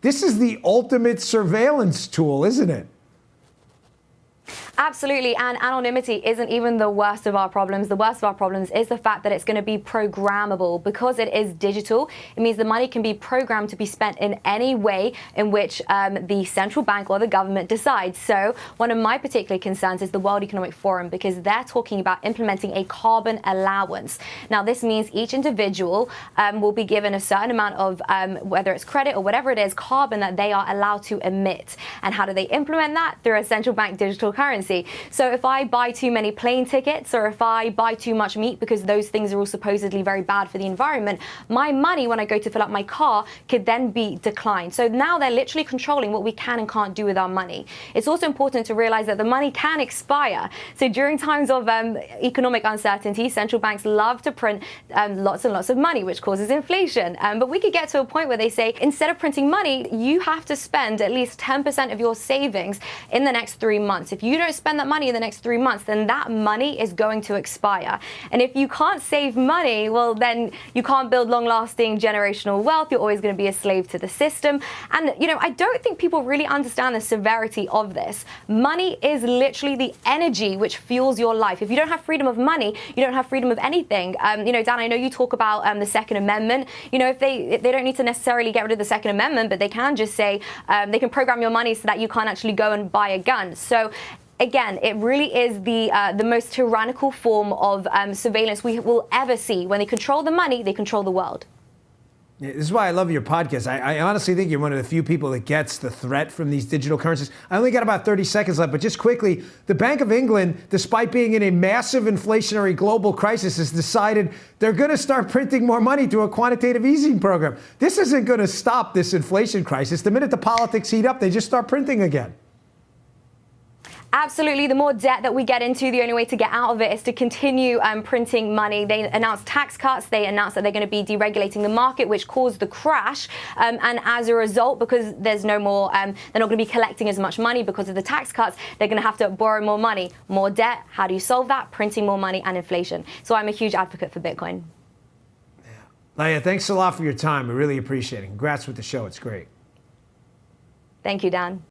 This is the ultimate surveillance tool, isn't it? Absolutely, and anonymity isn't even the worst of our problems. The worst of our problems is the fact that it's going to be programmable. Because it is digital, it means the money can be programmed to be spent in any way in which the central bank or the government decides. So one of my particular concerns is the World Economic Forum, because they're talking about implementing a carbon allowance. Now, this means each individual will be given a certain amount of, whether it's credit or whatever it is, carbon that they are allowed to emit. And how do they implement that? Through a central bank digital currency. So if I buy too many plane tickets, or if I buy too much meat, because those things are all supposedly very bad for the environment, my money when I go to fill up my car could then be declined. So now they're literally controlling what we can and can't do with our money. It's also important to realize that the money can expire. So during times of economic uncertainty, central banks love to print lots and lots of money, which causes inflation. But we could get to a point where they say, instead of printing money, you have to spend at least 10% of your savings in the next 3 months. If you don't spend that money in the next 3 months, then that money is going to expire. And if you can't save money, well, then you can't build long-lasting generational wealth. You're always going to be a slave to the system. And, you know, I don't think people really understand the severity of this. Money is literally the energy which fuels your life. If you don't have freedom of money, you don't have freedom of anything. You know, Dan, I know you talk about the Second Amendment. You know, if they don't need to necessarily get rid of the Second Amendment, but they can just say they can program your money so that you can't actually go and buy a gun. So again, it really is the most tyrannical form of surveillance we will ever see. When they control the money, they control the world. Yeah, this is why I love your podcast. I honestly think you're one of the few people that gets the threat from these digital currencies. I only got about 30 seconds left, but just quickly, the Bank of England, despite being in a massive inflationary global crisis, has decided they're going to start printing more money through a quantitative easing program. This isn't going to stop this inflation crisis. The minute the politics heat up, they just start printing again. Absolutely. The more debt that we get into, the only way to get out of it is to continue printing money. They announced tax cuts. They announced that they're going to be deregulating the market, which caused the crash. And as a result, because there's no more, they're not going to be collecting as much money because of the tax cuts, they're going to have to borrow more money, more debt. How do you solve that? Printing more money and inflation. So I'm a huge advocate for Bitcoin. Leah, thanks a lot for your time. We really appreciate it. Congrats with the show. It's great. Thank you, Dan.